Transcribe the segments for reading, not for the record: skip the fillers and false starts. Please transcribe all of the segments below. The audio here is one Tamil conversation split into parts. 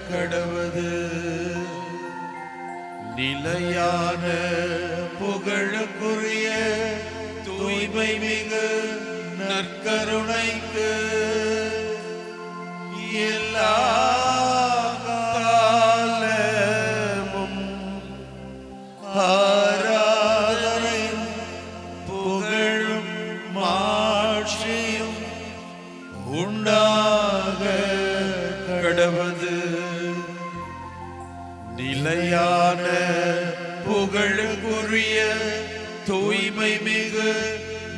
கடவது. நிலையான புகழுக்குரிய தூய்மை மிகு நற்கருணைக்கு எல்லா காலமும் ஆராதனையும் புகழும் மாட்சியும் உண்டாக கடவது. நிலையான புகழுக்குரிய தூய்மை மிகு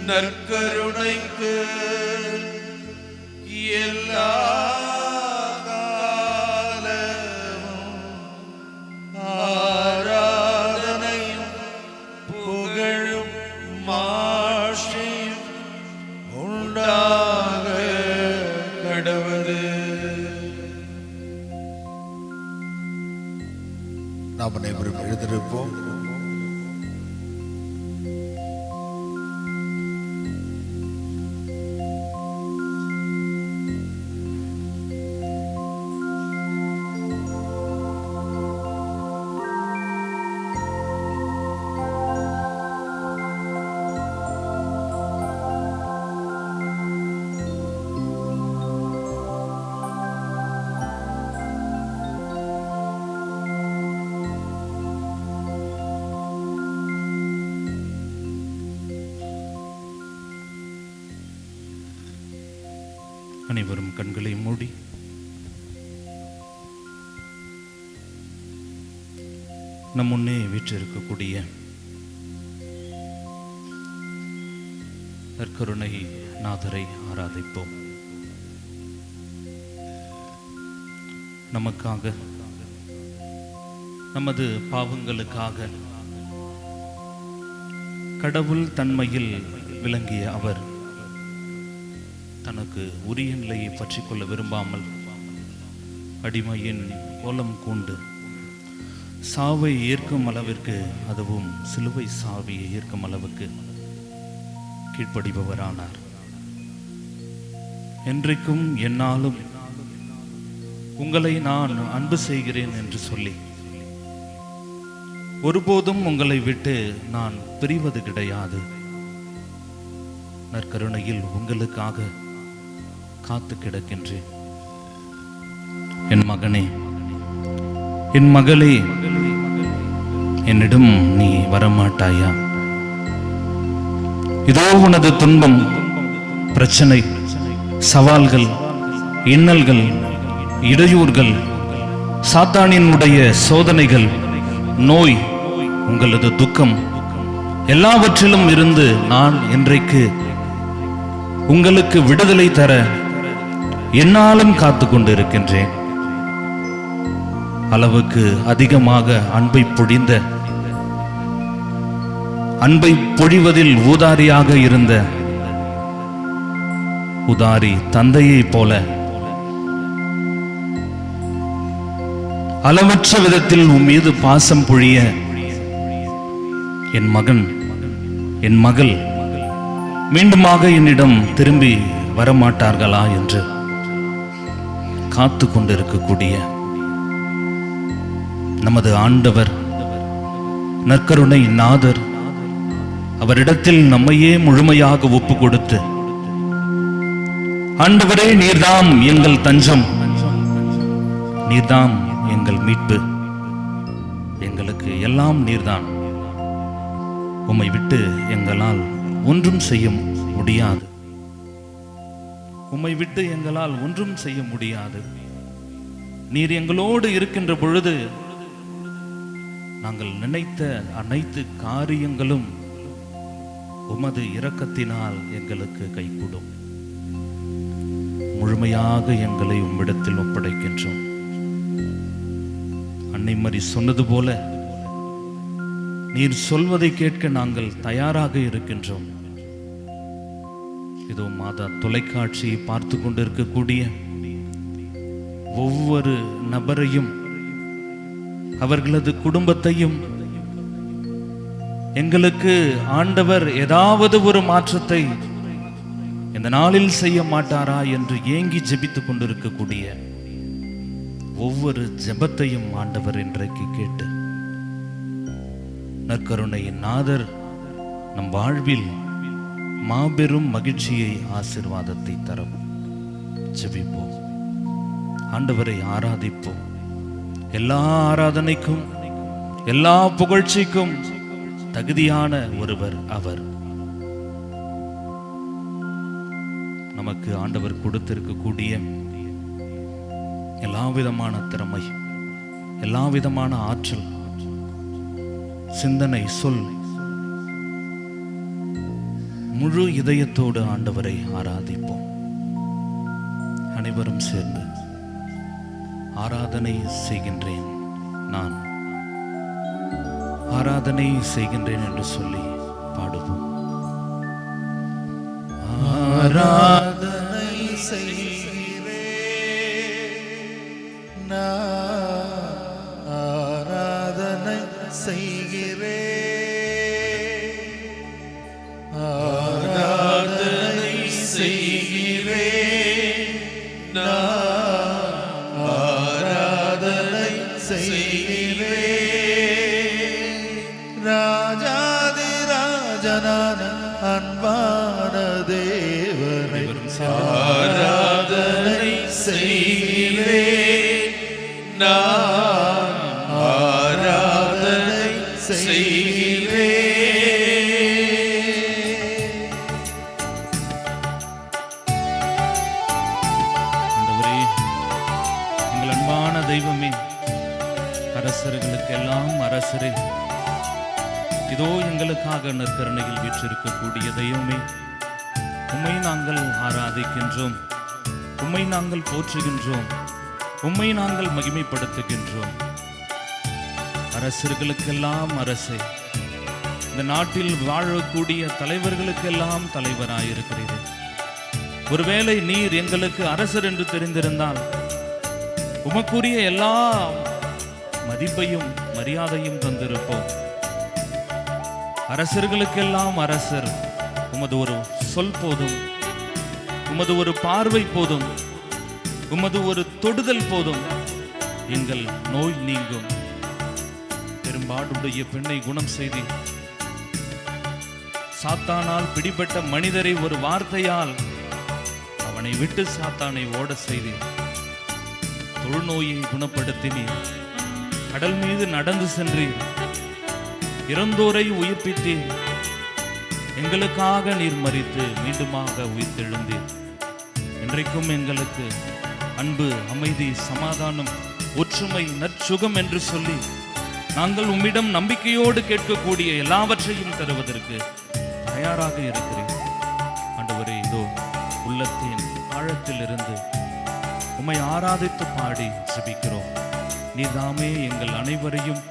நற்கருணைக்கு எல்லா காலமும் ஆராதனையும் புகழும் மாட்சியும் உண்டாக கடவது. நாம் அனைவரும் எழுந்திருப்போம். அனைவரும் கண்களை மூடி நம் முன்னே வீற்றிருக்கக்கூடிய நற்கருணை நாதரை ஆராதிப்போம். நமக்காக, நமது பாவங்களுக்காக கடவுள் தன்மையில் விளங்கிய அவர் தனக்கு உரிய நிலையை பற்றி கொள்ள விரும்பாமல் அடிமையின் கோலம் கொண்டு சாவை ஏற்கும் அளவிற்கு, அதுவும் சிலுவை சாவியை ஏற்கும் அளவுக்கு கீழ்ப்படிபவரானார். என்றைக்கும் என்னாலும் உங்களை நான் அன்பு செய்கிறேன் என்று சொல்லி ஒருபோதும் உங்களை விட்டு நான் பிரிவது கிடையாது. நற்கருணையில் உங்களுக்காக காத்து கிடக்கின்றேன். என் மகனே, என் மகளே, என்னிடம் நீ வரமாட்டாயா? இதோ உனது துன்பம், பிரச்சனை, சவால்கள், இன்னல்கள், இடையூறுகள், சாத்தானினுடைய சோதனைகள், நோய், உங்களது துக்கம் எல்லாவற்றிலும் இருந்து நான் இன்றைக்கு உங்களுக்கு விடுதலை தர என்னாலும் காத்து கொண்டிருக்கின்றேன். அளவுக்கு அதிகமாக அன்பை பொழிந்த, அன்பை பொழிவதில் ஊதாரியாக இருந்த உதாரி தந்தையை போல அளவற்ற விதத்தில் உன் மீது பாசம் பொழிய என் மகன், என் மகள் மீண்டுமாக என்னிடம் திரும்பி வரமாட்டார்களா என்று காத்து கொண்டிருக்கக்கூடிய நமது ஆண்டவர், நற்கருணை நாதர், அவரிடத்தில் நம்மையே முழுமையாக ஒப்பு கொடுத்து, ஆண்டவரே நீர்தாம் எங்கள் தஞ்சம், நீர்தாம் எங்கள் மீட்பு, எங்களுக்கு எல்லாம் நீர்தான், உம்மை விட்டு எங்களால் ஒன்றும் செய்ய முடியாது, உம்மை விட்டு எங்களால் ஒன்றும் செய்ய முடியாது. நீர் எங்களோடு இருக்கின்ற பொழுது நாங்கள் நினைத்த அனைத்து காரியங்களும் உமது இரக்கத்தினால் எங்களுக்கு கைகூடும். முழுமையாக எங்களை உம்மிடத்தில் ஒப்படைக்கின்றோம். அன்னை மரி சொன்னது போல நீர் சொல்வதை கேட்க நாங்கள் தயாராக இருக்கின்றோம். இதோ மாதா தொலைக்காட்சியை பார்த்து கொண்டிருக்கக்கூடிய ஒவ்வொரு நபரையும், அவர்களது குடும்பத்தையும் எங்களுக்கு ஆண்டவர் ஏதாவது ஒரு மாற்றத்தை இந்த நாளில் செய்ய மாட்டாரா என்று ஏங்கி ஜெபித்துக் கொண்டிருக்கக்கூடிய ஒவ்வொரு ஜெபத்தையும் ஆண்டவர் இன்றைக்கு கேட்டு நற்கருணையின் நாதர் நம் வாழ்வில் மாபெரும் மகிழ்ச்சியை ஆசீர்வாதத்தை தரும். ஜெபிப்போம், ஆண்டவரை ஆராதிப்போம். எல்லா ஆராதனைக்கும் எல்லா புகழ்ச்சிக்கும் தகுதியான ஒருவர் அவர். நமக்கு ஆண்டவர் கொடுத்திருக்கக்கூடிய எல்லா விதமான திறமை, எல்லா விதமான ஆற்றல், சிந்தனை, சொல், முழு இதயத்தோடு ஆண்டவரை ஆராதிப்போம். அனைவரும் சேர்ந்து ஆராதனை செய்கின்றேன், நான் ஆராதனை செய்கின்றேன் என்று சொல்லி பாடுவோம். ஆராதனை செய்கிறேன் நான், ஆராதனை செய்கிறேன், ஆராதனை செய்கிறேன் நான், ஆராதனை செய்கிறேன். ராஜாதி ராஜனான அன்பான தேவனை ஆராதனை செய்கிறேன் நான், ஆராதனை செய்கிறேன். ஆண்டவரே, எங்கள் அன்பான தெய்வமே, அரசர்களுக்கு எல்லாம் அரசரே, இதோ எங்களுக்காக நற்கருணையில் வீற்றிருக்கக்கூடிய தெய்வமே, உம்மை நாங்கள் ஆராதிக்கின்றோம், உம்மை நாங்கள் போற்றுகின்றோம், உம்மை நாங்கள் மகிமைப்படுத்துகின்றோம். அரசர்களுக்கெல்லாம் அரசே, இந்த நாட்டில் வாழக்கூடிய தலைவர்களுக்கெல்லாம் தலைவராயிருக்கிறீர்கள். ஒருவேளை நீர் எங்களுக்கு அரசர் என்று தெரிந்திருந்தால் உமக்குரிய எல்லா மதிப்பையும் மரியாதையும் தந்திருப்போம். அரசர்களுக்கெல்லாம் அரசர், உமது ஒரு சொல் போதும், உமது ஒரு பார்வை போதும், உமது ஒரு தொடுதல் போதும், எங்கள் நோய் நீங்கும். பெரும்பாடுடைய பெண்ணை குணம் செய்தி, சாத்தானால் பிடிபட்ட மனிதரை ஒரு வார்த்தையால் அவனை விட்டு சாத்தானை ஓட செய்தி, தொழுநோயை குணப்படுத்தினீர். கடல் மீது நடந்து சென்றீர், இறந்தோரை உயிர்ப்பித்தீர். எங்களுக்காக நீர் மரித்து மீண்டுமாக உயிர்த்தெழுந்தீர். இன்றைக்கும் எங்களுக்கு அன்பு, அமைதி, சமாதானம், ஒற்றுமை, நற்சுகம் என்று சொல்லி நாங்கள் உம்மிடம் நம்பிக்கையோடு கேட்கக்கூடிய எல்லாவற்றையும் தருவதற்கு தயாராக இருக்கிறேன். ஆண்டவரே, இதோ உள்ளத்தின் ஆழத்தில் இருந்து உம்மை ஆராதித்து பாடி ஜெபிக்கிறோம். நீதாமே எங்கள் அனைவரையும்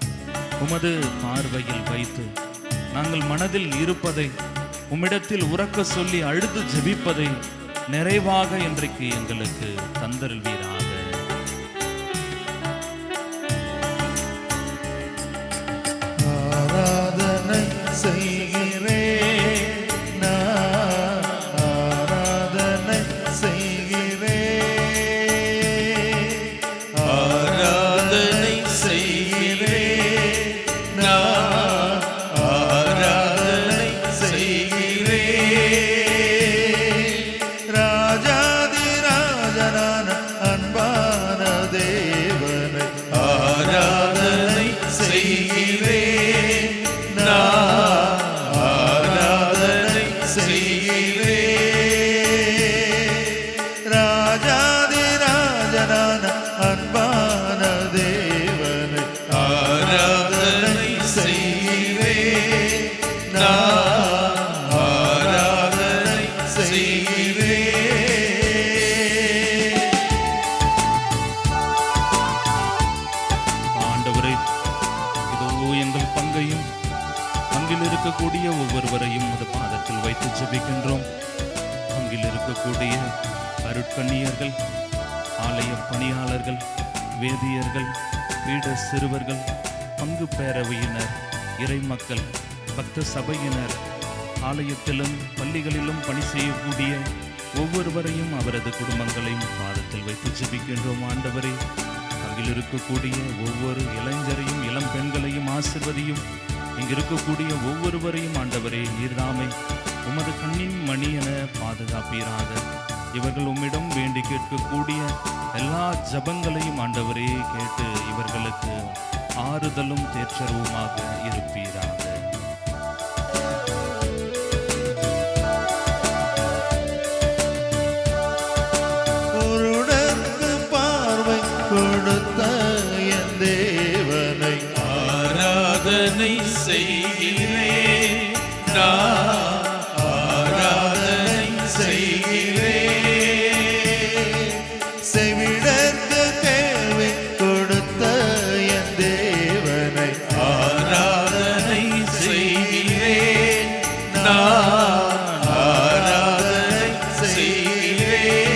உமது பார்வையில் வைத்து நாங்கள் மனதில் இருப்பதை உம்மிடத்தில் உறக்க சொல்லி அழுது ஜெபிப்பதை நிறைவாக இன்றைக்கு எங்களுக்கு தந்தருள்வீராக. ஆராதனை செய்கிறேன் நான், ஆராதனை செய்கிறேன், ஆராதனை செய்கிறேன் நான், ஆராதனை செய்கிறேன். ராஜாதி ராஜனான அன்பான தேவனை ஆராதனை செய்கிறேன் நான், ஆராதனை செய்கிறேன். ராஜாதி ராஜனான அன்பான தேவனை ஆராதனை செய்கிறேன் நான், ஆராதனை செய்கிறேன். ஆண்டவரே, இதோ எங்கள் பங்கையும் பங்கில் இருக்கக்கூடிய ஒவ்வொருவரையும் உமது பாதத்தில் வைத்து ஜெபிக்கின்றோம். பங்கில் இருக்கக்கூடிய அருட்கண்ணியர்கள், ஆலய பணியாளர்கள், வேதியர்கள், பீட சிறுவர்கள், பங்கு பேரவையினர், இறைமக்கள், பக்த சபையினர், ஆலயத்திலும் பள்ளிகளிலும் பணி செய்யக்கூடிய ஒவ்வொருவரையும் அவரது குடும்பங்களையும் பாதத்தில் வைத்து ஜெபிக்கின்றோம். ஆண்டவரே, அருகில் இருக்கக்கூடிய ஒவ்வொரு இளைஞரையும் இளம் பெண்களையும் ஆசிர்வதியும். இங்கு இருக்கக்கூடிய ஒவ்வொருவரையும் ஆண்டவரே நீர்தாமே உமது கண்ணின் மணி என பாதுகாப்பீராக. இவர்கள் உம்மிடம் வேண்டி கேட்கக்கூடிய எல்லா ஜபங்களையும் ஆண்டவரே கேட்டு இவர்களுக்கு ஆறுதலும் தேற்றருவுமாக இருப்பீராக. குருடர்க்கு பார்வை கொடுத்த என் தேவனை ஆராதனை செய்கிறேன், ஆராதனை செய்கிறேன். செவிடர்க்கு கேள்வி கொடுத்த என் தேவனை ஆராதனை செய்கிறேன், ஆராதனை செய்கிறேன்.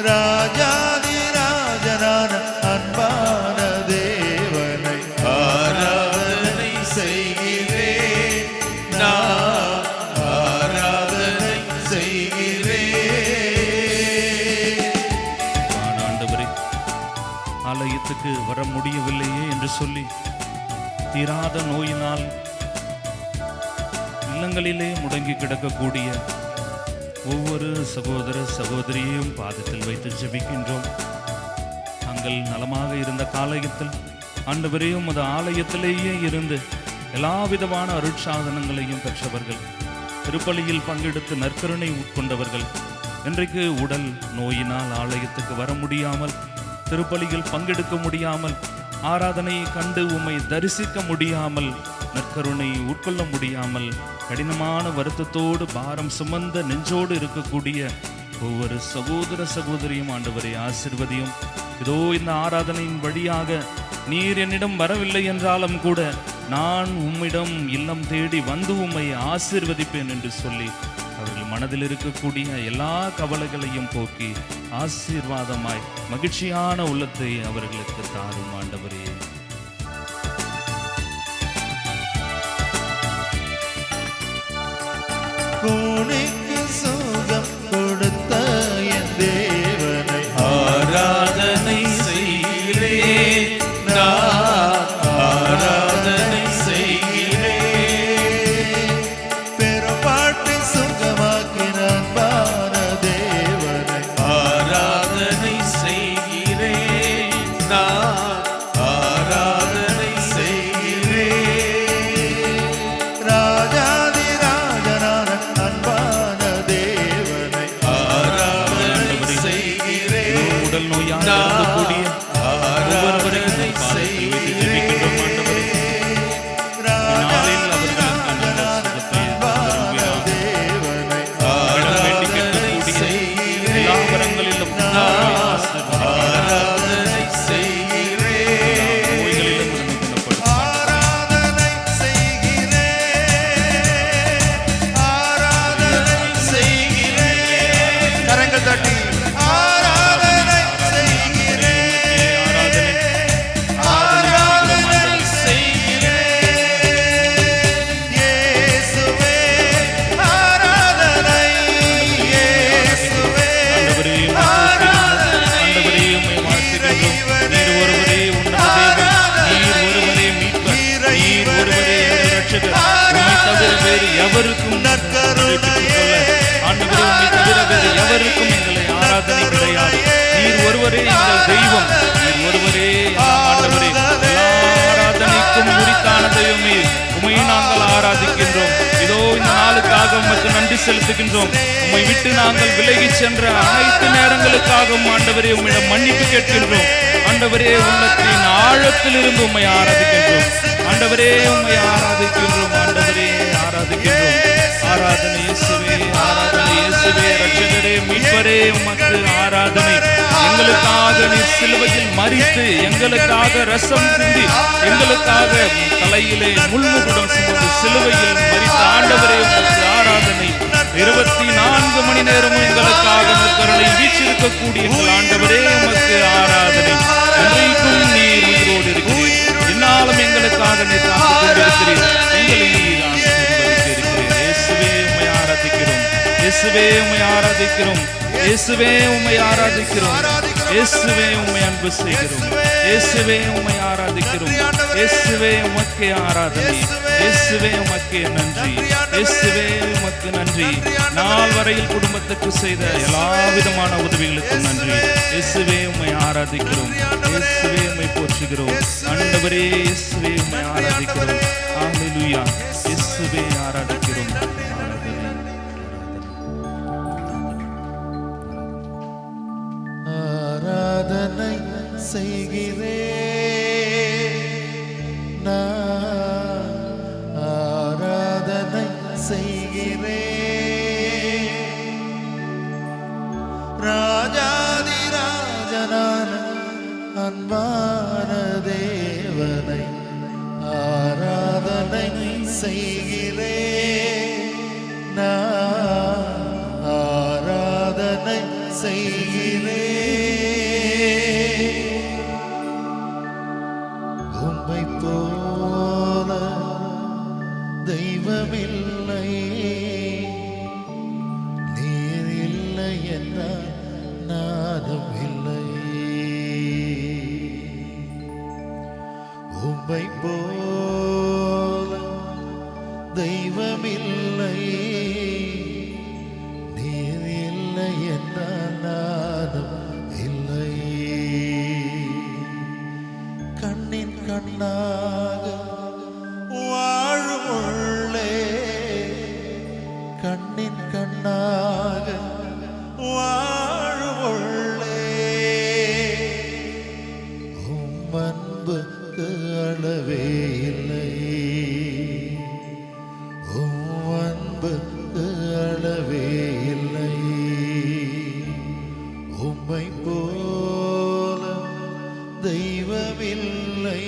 ராஜாதி ராஜனான அன்பான தேவனை ஆராதனை செய்கிறேன், ஆராதனை செய்கிறேன். ஆண்டவரே, ஆலயத்துக்கு வர முடியவில்லையே என்று சொல்லி தீராத நோயினால் இல்லங்களிலே முடங்கி கிடக்கக்கூடிய ஒவ்வொரு சகோதர சகோதரியையும் பாதத்தில் வைத்து ஜெபிக்கின்றோம். தாங்கள் நலமாக இருந்த காலயத்தில் ஆண்டவரே உமது ஆலயத்திலேயே இருந்து எல்லா விதமான அருட்சாதனங்களையும் பெற்றவர்கள், திருப்பலியில் பங்கெடுத்து நற்கருணை உட்கொண்டவர்கள், இன்றைக்கு உடல் நோயினால் ஆலயத்துக்கு வர முடியாமல், திருப்பலியில் பங்கெடுக்க முடியாமல், ஆராதனையை கண்டு உம்மை தரிசிக்க முடியாமல், நற்கருணை உட்கொள்ள முடியாமல், கடினமான வருத்தத்தோடு பாரம் சுமந்த நெஞ்சோடு இருக்கக்கூடிய ஒவ்வொரு சகோதர சகோதரியும் ஆண்டவரை ஆசிர்வதியும். இதோ இந்த ஆராதனையின் வழியாக நீர் என்னிடம் வரவில்லை என்றாலும் கூட நான் உம்மிடம் இல்லம் தேடி வந்து உம்மை ஆசீர்வதிப்பேன் என்று சொல்லி அவர்கள் மனதில் இருக்கக்கூடிய எல்லா கவலைகளையும் போக்கி ஆசீர்வாதமாய் மகிழ்ச்சியான உள்ளத்தை அவர்களுக்கு தாரும் ஆண்டவரே. கூனிக்கு சுகம் கொடுத்த என் தேவனை ஆராதனை செய்கிறேன், ஆராதனை செய்கிறேன். பெரும்பாட்டு சுகமாக்கின அன்பான தேவனை ஆராதனை செய்கிறேன், ஆராதனை செய்கிறேன். ராஜாதி ராஜனான அன்பான தேவனை ஆராதனை செய்கிறேன், உடல் நோயால் இருக்கக்கூடிய ஒவ்வொருவரையும் ஆராதனை பாதத்தில் வைத்து ஜெபிக்கின்றோம் ஆண்டவரே. நாளில் அவர்களுக்கு நல்ல சுகத்தை தருவீராக. தேவனை அவரிடம் வேண்டி கேட்கக்கூடிய எல்லா வரங்களிலும் ஆசீர்வதிப்பீராக. ஆராதனை செய்கிறேன். நோய்களிலும் இருந்து குணப்படுத்தும். ஆராதனை செய்கிறேன், ஆராதனை செய்கிறேன். கரங்கள் தட்டி ஆராதனை செய்கிறேன், ஆராதனை செய்கிறேன். இயேசுவே ஆராதனை, இயேசுவே ஆண்டவரே, உம்மை வாழ்த்துகின்றோம். நீர் ஒருவரே உன்னத தேவன், நீர் ஒருவரே மீட்பர், நீர் ஒருவரே எங்கள் இரட்சகர். உம்மை தவிர வேறு எவருக்கும் ஆண்டவரே, உம்மை தவிர வேறு எவருக்கும் எங்களை ஆராதனை கிடையாது. நீர் ஒருவரே எங்கள் தெய்வம், நீர் ஒருவரே ஆண்டவரே எல்லா ஆராதனைக்கும் உரித்தான தெய்வமே. உம்மை நாங்கள் ஆராதிக்கின்றோம். இதோ இந்த நாளுக்காக உமக்கு நன்றி செலுத்துகின்றோம். உம்மை விட்டு நாங்கள் விலகி சென்ற அனைத்து நேரங்களுக்காகவும் ஆண்டவரே உம்மிடம் மன்னிப்பு கேட்கின்றோம். ஆண்டவரே, உள்ளத்தின் ஆழத்தில் இருந்து உம்மை ஆராதிக்கின்றோம். ஆண்டவரே, உம்மை ஆராதிக்கின்றோம். ஆண்டவரே, ஆராதிக்கின்றோம். ஆராதனை இயேசுவே, ஆராதனை இயேசுவே, இரட்சகரே, மீட்பரே, உமக்கு ஆராதனை. எங்களுக்காக நீர் சிலுவையில் மரித்து, எங்களுக்காக ரசம் சிந்தி, எங்களுக்காக தலையிலே முள்முகுடம் சுமந்து சிலுவையில் மரித்த ஆண்டவரே, உமக்கு ஆராதனை. 24 மணி நேரமும் எங்களுக்காக கருணை வீற்றிருக்கக்கூடிய எங்கள் ஆண்டவரே, உமக்கு ஆராதனை. என்றைக்கும் நீர் உயிரோடு இருக்கிறீர். என்னாலும் எங்களுக்காக நீர் காத்துக் கொண்டிருக்கிறீர். எங்களை நீர் ஆசீர்வதித்திருக்கிறீர். இயேசுவே, உம்மை ஆராதிக்கிறோம். இயேசுவே, உம்மை ஆராதிக்கிறோம். இயேசுவே, உம்மை ஆராதிக்கிறோம். இயேசுவே உம்மை அன்பு செய்கிறோம். இயேசுவே உம்மை ஆராதிக்கிறோம். இயேசுவே உமக்கே ஆராதனை. இயேசுவே உமக்கே நன்றி. இயேசுவே உமக்கு நன்றி. நாள் வரையில் குடும்பத்துக்கு செய்த எல்லா விதமான உதவிகளுக்கும் நன்றி. இயேசுவே உம்மை ஆராதிக்கிறோம். இயேசுவே உம்மை போற்றுகிறோம். ஆண்டவரே இயேசுவே உம்மை ஆராதிக்கிறோம். ஹல்லேலூயா. இயேசுவே ஆராதிக்கிறோம். ஆராதனை செய்கிறேன், நான் ஆராதனை செய்கிறேன். ராஜாதிராஜனான அன்பான தேவனை ஆராதனை செய்கிறேன், நான் ஆராதனை செய்கிறேன். உம்மை போல தெய்வமில்லை, நீர் இல்லை என்றால் நானும் இல்லை. உம்மை போல தெய்வமில்லை, நீர் இல்லை என்றால் நானும் இல்லை. கண்ணின் கண்ணாக வாழும் உள்ளே, கண்ணின் கண்ணாக வாழும் உள்ளே. உம் அன்புக்கு அளவே இல்லை, உம் அன்புக்கு அளவே இல்லை. உம்மை போல தெய்வமில்லை,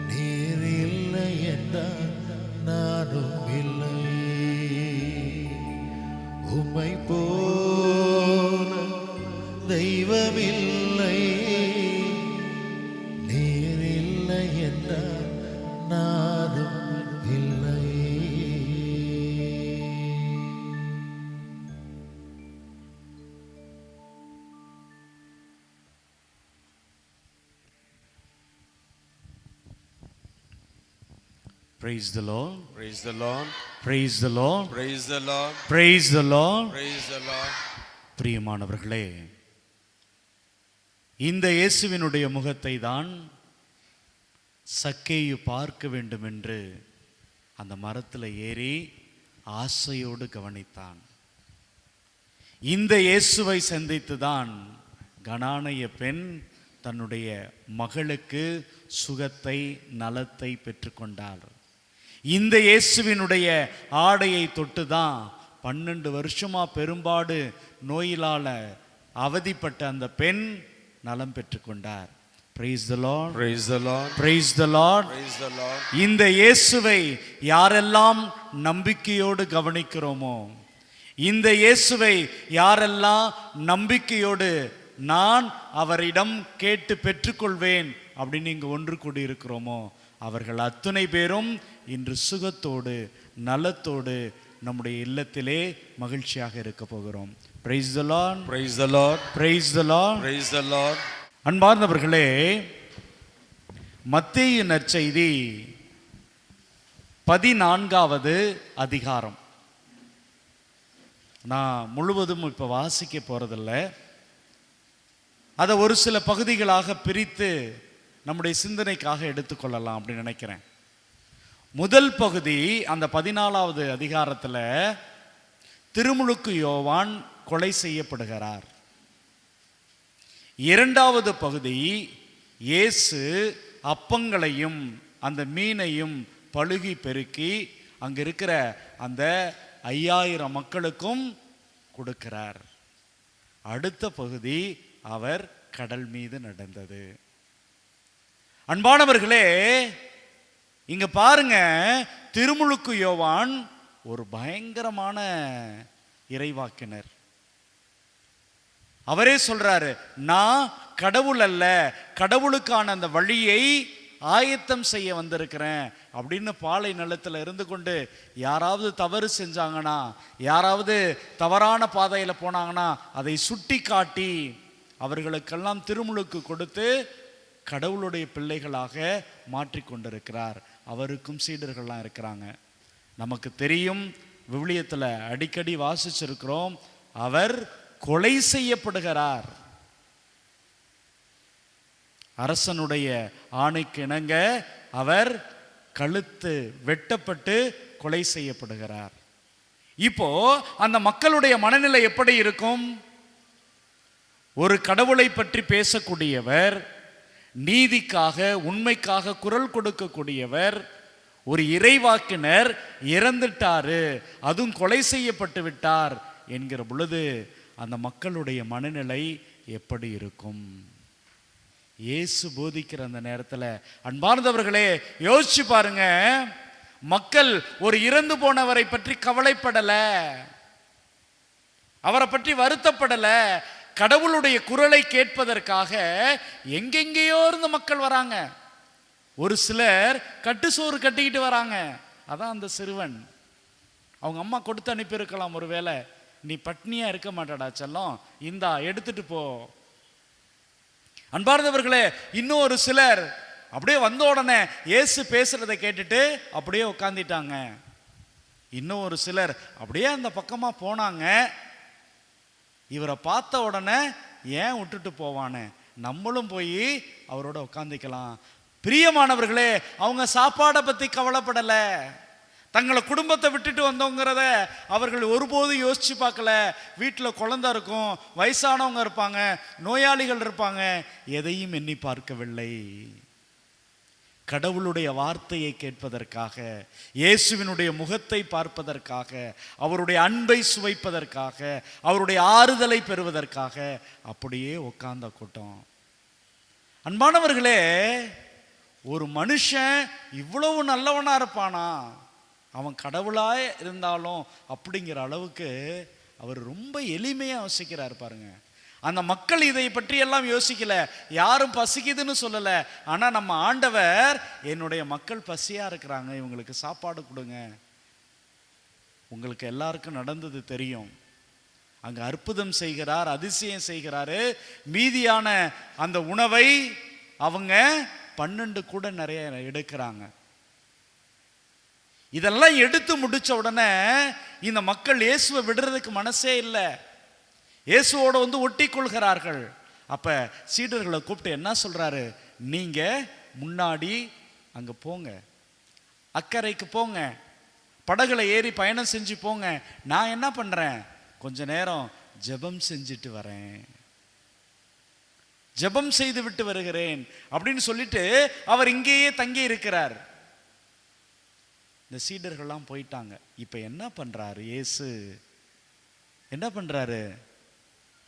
நீர் இல்லை என்றால் நானும் இல்லை. உம்மை போல தெய்வமில்லை, நீர் இல்லை என்றால் நானும் இல்லை. Praise the Lord. Praise the Lord. Praise the Lord. Praise the Lord. Praise the Lord. Praise the Lord. பிரியமானவர்களே, இந்த இயேசுவினுடைய முகத்தை தான் சக்கேயு பார்க்க வேண்டும் என்று அந்த மரத்தில் ஏறி ஆசையோடு கவனித்தான். இந்த இயேசுவை சந்தித்துதான் கனானைய பெண் தன்னுடைய மகளுக்கு சுகத்தை நலத்தை பெற்றுக்கொண்டார். இந்த இயேசுவினுடைய ஆடையை தொட்டுதான் 12 வருஷமா பெரும்பாடு நோயிலால அவதிப்பட்ட அந்த பெண் நலம் பெற்றுக்கொண்டார். Praise the Lord. Praise the Lord. Praise the Lord. Praise the Lord. இந்த இயேசுவை யாரெல்லாம் நம்பிக்கையோடு கவனிக்கிறோமோ, இந்த இயேசுவை யாரெல்லாம் நம்பிக்கையோடு நான் அவரிடம் கேட்டு பெற்றுக்கொள்வேன் அப்படின்னு இங்கு ஒன்று கூடி இருக்கிறோமோ, அவர்கள் அத்துணை பேரும் இன்று சுகத்தோடு நலத்தோடு நம்முடைய இல்லத்திலே மகிழ்ச்சியாக இருக்க போகிறோம். Praise the Lord. Praise the Lord. Praise the Lord. Praise the Lord. அன்பார்ந்தவர்களே, மத்தேயு நற்செய்தி 14வது அதிகாரம். நான் முழுவதும் இப்போ வாசிக்க போறதில்ல. அதை ஒரு சில பகுதிகளாக பிரித்து நம்முடைய சிந்தனைக்காக எடுத்துக்கொள்ளலாம் அப்படின்னு நினைக்கிறேன். முதல் பகுதி அந்த 14வது அதிகாரத்தில் திருமுழுக்கு யோவான் கொலை செய்யப்படுகிறார். இரண்டாவது பகுதி இயேசு அப்பங்களையும் அந்த மீனையும் பழுகி பெருக்கி அங்க இருக்கிற அந்த 5000 மக்களுக்கும் கொடுக்கிறார். அடுத்த பகுதி அவர் கடல் மீது நடந்தது. அன்பானவர்களே, இங்க பாருங்க, திருமுழுக்கு யோவான் ஒரு பயங்கரமான இறைவாக்கினர். அவரே சொல்றாரு, நான் கடவுள் அல்ல, கடவுளுக்கான அந்த வழியை ஆயத்தம் செய்ய வந்திருக்கிறேன் அப்படின்னு பாலை நிலத்தில் இருந்து கொண்டு யாராவது தவறு செஞ்சாங்கன்னா, யாராவது தவறான பாதையில் போனாங்கன்னா அதை சுட்டி காட்டி அவர்களுக்கெல்லாம் திருமுழுக்கு கொடுத்து கடவுளுடைய பிள்ளைகளாக மாற்றிக்கொண்டிருக்கிறார். அவருக்கும் சீடர்கள்லாம் இருக்கிறாங்க. நமக்கு தெரியும், விவிலியத்தில் அடிக்கடி வாசிச்சிருக்கிறோம், அவர் கொலை செய்யப்படுகிறார். அரசனுடைய ஆணைக்கு இணங்க அவர் கழுத்து வெட்டப்பட்டு கொலை செய்யப்படுகிறார். இப்போ அந்த மக்களுடைய மனநிலை எப்படி இருக்கும்? ஒரு கடவுளை பற்றி பேசக்கூடியவர், நீதிக்காக உண்மைக்காக குரல் கொடுக்கக்கூடியவர், ஒரு இறைவாக்கினர் இறந்துட்டாரு, அதுவும் கொலை செய்யப்பட்டு விட்டார் என்கிற பொழுது அந்த மக்களுடைய மனநிலை எப்படி இருக்கும்? இயேசு போதிக்கிற அந்த நேரத்தில் அன்பார்ந்தவர்களே யோசிச்சு பாருங்க. மக்கள் ஒரு இறந்து போனவரை பற்றி கவலைப்படல, அவரை பற்றி வருத்தப்படல. கடவுளுடைய குரலை கேட்பதற்காக எங்கெங்கேயோ இருந்து மக்கள் வராங்க. ஒரு சிலர் கட்டு சோறு கட்டிக்கிட்டு வராங்க. அதான் அந்த சிறுவன். அவங்க அம்மா கொடுத்து அனுப்பியிருக்கலாம், ஒருவேளை நீ பட்னியா இருக்க மாட்டாடா செல்லம், இந்தா எடுத்துட்டு போ. அன்பார்ந்தவர்களே, இன்னும் ஒரு சிலர் அப்படியே வந்த உடனே இயேசு பேசுறதை கேட்டுட்டு அப்படியே உட்கார்ந்துட்டாங்க. இன்னும் ஒரு சிலர் அப்படியே அந்த பக்கமா போனாங்க. இவரை பார்த்த உடனே ஏன் விட்டுட்டு போவானே, நம்மளும் போய் அவரோட உட்காந்துக்கலாம். பிரியமானவர்களே, அவங்க சாப்பாடை பத்தி கவலைப்படல, தங்களை குடும்பத்தை விட்டுட்டு வந்தோங்கிறத அவர்கள் ஒருபோதும் யோசிச்சு பார்க்கல. வீட்டில் குழந்தை இருக்கும், வயசானவங்க இருப்பாங்க, நோயாளிகள் இருப்பாங்க, எதையும் எண்ணி பார்க்கவில்லை. கடவுளுடைய வார்த்தையை கேட்பதற்காக, இயேசுவினுடைய முகத்தை பார்ப்பதற்காக, அவருடைய அன்பை சுவைப்பதற்காக, அவருடைய ஆறுதலை பெறுவதற்காக அப்படியே உட்கார்ந்த கூட்டம். அன்பானவர்களே, ஒரு மனுஷன் இவ்வளவு நல்லவனா இருப்பானா? அவன் கடவுளாய் இருந்தாலும் அப்படிங்கிற அளவுக்கு அவர் ரொம்ப எளிமையா யோசிக்கிறார் பாருங்க. அந்த மக்கள் இதை பற்றி எல்லாம் யோசிக்கல, யாரும் பசிக்குதுன்னு சொல்லல. ஆனா நம்ம ஆண்டவர், என்னுடைய மக்கள் பசியா இருக்கிறாங்க, இவங்களுக்கு சாப்பாடு கொடுங்க. உங்களுக்கு எல்லாருக்கும் நடந்தது தெரியும். அங்க அற்புதம் செய்கிறார், அதிசயம் செய்கிறாரு. மீதியான அந்த உணவை அவங்க 12 கூட நிறைய எடுக்கிறாங்க. இதெல்லாம் எடுத்து முடிச்ச உடனே இந்த மக்கள் இயேசுவை விடுறதுக்கு மனசே இல்லை. இயேசுவோட வந்து ஒட்டி கொள்கிறார்கள். அப்ப சீடர்களை கூப்பிட்டு என்ன சொல்றாரு? நீங்க முன்னாடி அங்க போங்க, அக்கறைக்கு போங்க, படகுல ஏறி பயணம் செஞ்சு போங்க. நான் என்ன பண்றேன், கொஞ்ச நேரம் ஜெபம் செஞ்சுட்டு வரேன், ஜெபம் செய்து விட்டு வருகிறேன் அப்படின்னு சொல்லிட்டு அவர் இங்கேயே தங்கி இருக்கிறார். இந்த சீடர்கள்லாம் போயிட்டாங்க. இப்ப என்ன பண்றாரு இயேசு? என்ன பண்றாரு?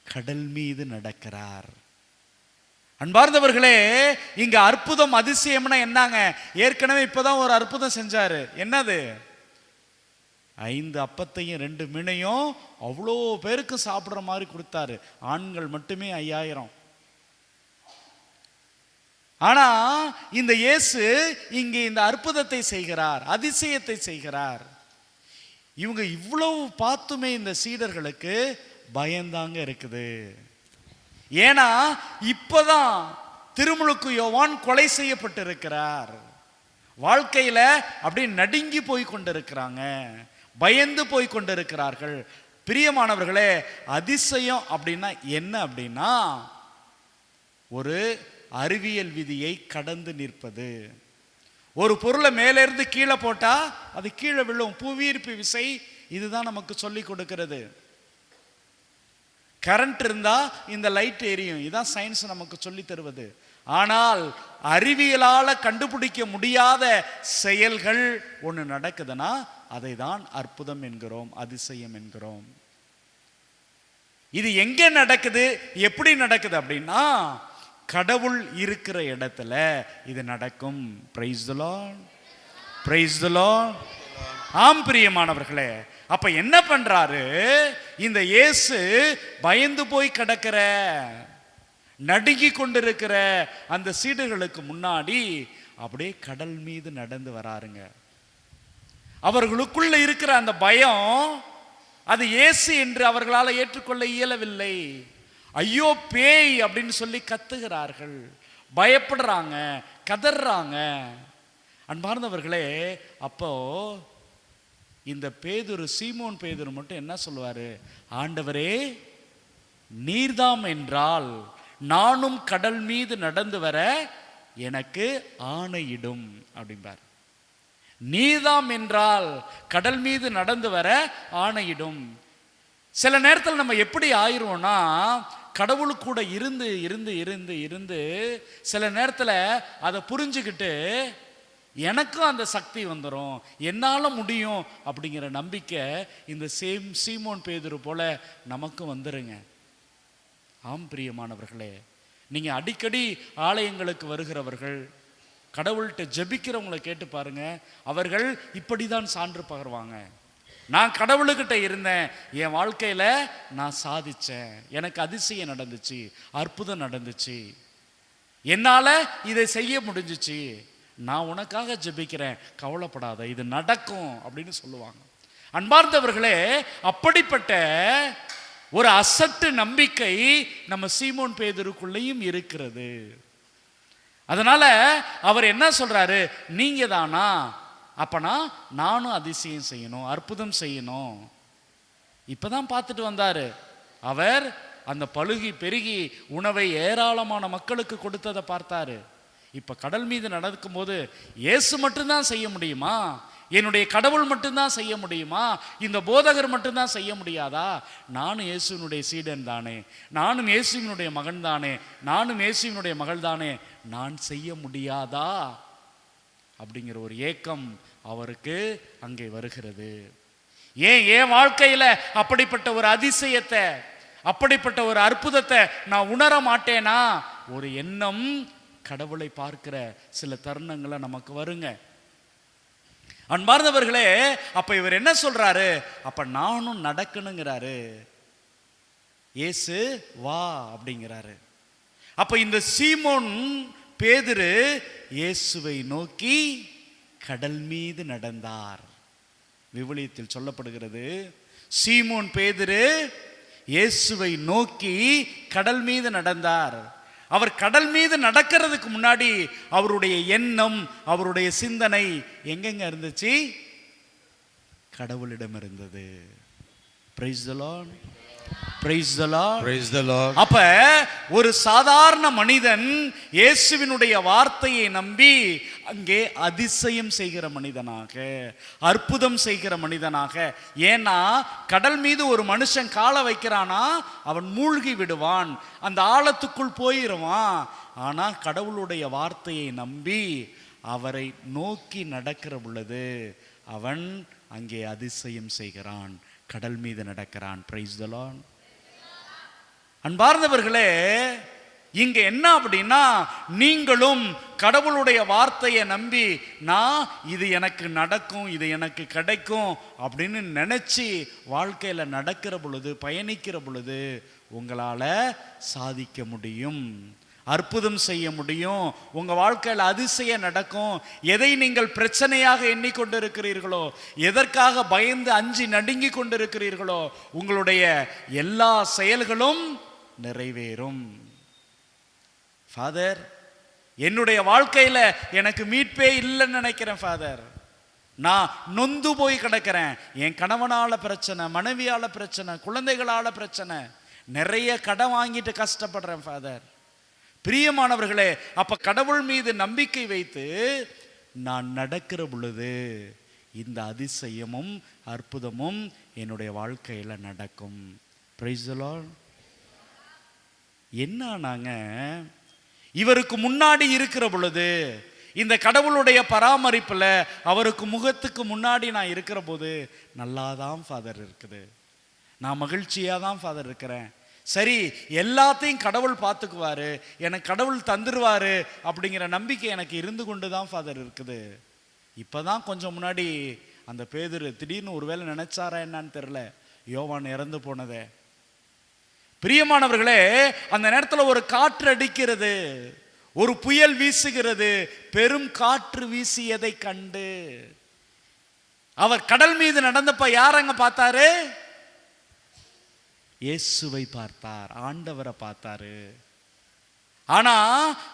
கடல் மீது நடக்கிறார். அன்பார்ந்தவர்களே, இங்க அற்புதம் அதிசயம்னா என்னங்க? ஏற்கனவே இப்பதான் ஒரு அற்புதம் செஞ்சாரு. என்னது? 5 அப்பத்தையும் 2 மீனையும் அவ்வளோ பேருக்கு சாப்பிடுற மாதிரி கொடுத்தாரு. ஆண்கள் மட்டுமே 5000. ஆனா இந்த இயேசு இங்கே இந்த அற்புதத்தை செய்கிறார், அதிசயத்தை செய்கிறார். இவங்க இவ்வளவு பார்த்துமே இந்த சீடர்களுக்கு பயந்தாங்க இருக்குது. ஏன்னா இப்பதான் திருமுழுக்கு யோவான் கொலை செய்யப்பட்டிருக்கிறார். வாழ்க்கையில அப்படி நடுங்கி போய் கொண்டிருக்கிறாங்க, பயந்து போய் கொண்டிருக்கிறார்கள். பிரியமானவர்களே, அதிசயம் அப்படின்னா என்ன அப்படின்னா, ஒரு அறிவியல் விதியை கடந்து நிற்பது. ஒரு பொருளை மேலே இருந்து கீழே போட்டா அது கீழே விழும், புவியீர்ப்பு விசை இதுதான் நமக்கு சொல்லி கொடுக்கிறது. கரண்ட் இருந்தா இந்த லைட் எரியும், இதுதான் சயின்ஸ் நமக்கு சொல்லி தருவது. ஆனால் அறிவியலால கண்டுபிடிக்க முடியாத செயல்கள் ஒன்று நடக்குதுன்னா அதை தான் அற்புதம் என்கிறோம், அதிசயம் என்கிறோம். இது எங்க நடக்குது, எப்படி நடக்குது அப்படின்னா, கடவுள் இருக்கிற இடத்துல இது நடக்கும். Praise the Lord, praise the Lord. ஆம் பிரியமானவர்களே, அப்ப என்ன பண்றாரு இந்த இயேசு? பயந்து போய் கிடக்கிற, நடுங்கி கொண்டிருக்கிற அந்த சீடர்களுக்கு முன்னாடி அப்படியே கடல் மீது நடந்து வராருங்க. அவர்களுக்குள்ள இருக்கிற அந்த பயம், அது இயேசு என்று அவர்களால் ஏற்றுக்கொள்ள இயலவில்லை. ஐயோ பேய் அப்படின்னு சொல்லி கத்துகிறார்கள், பயப்படுறாங்க, கதறாங்க. அன்பார்ந்தவர்களே, அப்போ இந்த பேதுரு, சீமோன் பேதுரு மட்டும் என்ன சொல்லுவாரு? ஆண்டவரே, நீர்தாம் என்றால் நானும் கடல் மீது நடந்து வர எனக்கு ஆணையிடும் அப்படிம்பார். நீர்தாம் என்றால் கடல் மீது நடந்து வர ஆணையிடும். சில நேரத்தில் நம்ம எப்படி ஆயிருவோம்னா, கடவுள் கூட இருந்து இருந்து இருந்து இருந்து சில நேரத்தில் அதை புரிஞ்சுக்கிட்டு எனக்கும் அந்த சக்தி வந்துடும், என்னால் முடியும் அப்படிங்கிற நம்பிக்கை இந்த சீமோன் பேதுரு போல நமக்கும் வந்துருங்க. ஆம் பிரியமானவர்களே, நீங்கள் அடிக்கடி ஆலயங்களுக்கு வருகிறவர்கள், கடவுள்கிட்ட ஜெபிக்கிறவங்களை கேட்டு பாருங்க, அவர்கள் இப்படி தான் சான்று பகர்வாங்க. நான் கடவுளுக்கிட்ட இருந்தேன், என் வாழ்க்கையில் நான் சாதித்தேன், எனக்கு அதிசயம் நடந்துச்சு, அற்புதம் நடந்துச்சு, என்னால் இதை செய்ய முடிஞ்சிச்சு, நான் உனக்காக ஜெபிக்கிறேன், கவலைப்படாத, இது நடக்கும் அப்படின்னு சொல்லுவாங்க. அன்பார்ந்தவர்களே, அப்படிப்பட்ட ஒரு அசட்டு நம்பிக்கை நம்ம சீமோன் பேதுருக்குள்ளேயும் இருக்கிறது. அதனால அவர் என்ன சொல்றாரு? நீங்க தானா? அப்பனா நானும் அதிசயம் செய்யணும், அற்புதம் செய்யணும். இப்பதான் பார்த்துட்டு வந்தாரு. அவர் அந்த பழுகி பெருகி உணவை ஏராளமான மக்களுக்கு கொடுத்ததை பார்த்தாரு. இப்ப கடல் மீது நடக்கும் போது இயேசு மட்டும்தான் செய்ய முடியுமா? என்னுடைய கடவுள் மட்டும்தான் செய்ய முடியுமா? இந்த போதகர் மட்டும்தான் செய்ய முடியாதா? நானும் இயேசுவினுடைய சீடன் தானே, நானும் இயேசுவினுடைய மகன் தானே, நானும் இயேசுவினுடைய மகள் தானே, நான் செய்ய முடியாதா அப்படிங்கிற ஒரு ஏக்கம் அவருக்கு அங்கே வருகிறது. என் வாழ்க்கையில அப்படிப்பட்ட ஒரு அதிசயத்தை, அப்படிப்பட்ட ஒரு அற்புதத்தை நான் உணர மாட்டேனா? ஒரு எண்ணம் கடவுளை பார்க்கிற சில தருணங்களை நமக்கு வருங்க. அன்பார்ந்தவர்களே, அப்ப இவர் என்ன சொல்றாரு? அப்ப நானும் நடக்கணுங்கிறாரு. இயேசு வா அப்படிங்கிறாரு. அப்ப இந்த சீமோன் பேதுரு இயேசுவை நோக்கி கடல் மீது நடந்தார். விவிலியத்தில் சொல்லப்படுகிறது, சீமோன் பேதுரு இயேசுவை நோக்கி கடல் மீது நடந்தார். அவர் கடல் மீது நடக்கிறதுக்கு முன்னாடி அவருடைய எண்ணம், அவருடைய சிந்தனை எங்கெங்க இருந்துச்சு? கடவுளிடம் இருந்தது. Praise the Lord. Praise the Lord. Praise the Lord. அப்ப ஒரு சாதாரண மனிதன் இயேசுவினுடைய வார்த்தையை நம்பி அங்கே அதிசயம் செய்கிற மனிதனாக, அற்புதம் செய்கிற மனிதனாக. ஏன்னா கடல் மீது ஒரு மனுஷன் காலை வைக்கிறானா அவன் மூழ்கி விடுவான், அந்த ஆழத்துக்குள் போயிடுவான். ஆனா கடவுளுடைய வார்த்தையை நம்பி அவரை நோக்கி நடக்கிற பொழுது அவன் அங்கே அதிசயம் செய்கிறான், கடல் மீது நடக்கிறான். Praise the Lord. அன்பார்ந்தவர்களே, இங்க என்ன அப்படின்னா, நீங்களும் கடவுளுடைய வார்த்தையை நம்பி நான் இது எனக்கு நடக்கும், இது எனக்கு கிடைக்கும் அப்படின்னு நினைச்சு வாழ்க்கையில நடக்கிற பொழுது, பயணிக்கிற பொழுது உங்களால சாதிக்க முடியும், அற்புதம் செய்ய முடியும், உங்க வாழ்க்கையில் அதிசயம் நடக்கும். எதை நீங்கள் பிரச்சனையாக எண்ணிக்கொண்டிருக்கிறீர்களோ, எதற்காக பயந்து அஞ்சி நடுங்கி கொண்டிருக்கிறீர்களோ, உங்களுடைய எல்லா செயல்களும் நிறைவேறும். ஃபாதர், என்னுடைய வாழ்க்கையில எனக்கு மீட்பே இல்லைன்னு நினைக்கிறேன் ஃபாதர், நான் நொந்து போய் கிடக்கிறேன், என் கணவனால பிரச்சனை, மனைவியால பிரச்சனை, குழந்தைகளால பிரச்சனை, நிறைய கடன் வாங்கிட்டு கஷ்டப்படுறேன் ஃபாதர். பிரியமானவர்களே, அப்ப கடவுள் மீது நம்பிக்கை வைத்து நான் நடக்கிற பொழுது இந்த அதிசயமும் அற்புதமும் என்னுடைய வாழ்க்கையில நடக்கும். Praise the Lord. என்ன நாங்க இவருக்கு முன்னாடி இருக்கிற பொழுது, இந்த கடவுளுடைய பராமரிப்புல அவருக்கு முகத்துக்கு முன்னாடி நான் இருக்கிற போது நல்லாதான் ஃபாதர் இருக்குது, நான் மகிழ்ச்சியா தான் ஃபாதர் இருக்கிறேன், சரி எல்லாத்தையும் கடவுள் பார்த்துக்குவாரு, எனக்கு கடவுள் தந்துருவாரு அப்படிங்கிற நம்பிக்கை எனக்கு இருந்து கொண்டு தான் ஃபாதர் இருக்குது. இப்பதான் கொஞ்சம் முன்னாடி அந்த பேதுரு திடீர்னு ஒருவேளை நினைச்சாரா என்னன்னு தெரியல, யோவான் இறந்து போனதே. பிரியமானவர்களே, அந்த நேரத்தில் ஒரு காற்று அடிக்கிறது, ஒரு புயல் வீசுகிறது, பெரும் காற்று வீசியதை கண்டு அவர் கடல் மீது நடந்தப்ப யார் அங்க பார்த்தாரு? இயேசுவை பார்த்தார், ஆண்டவரை பார்த்தாரு. ஆனா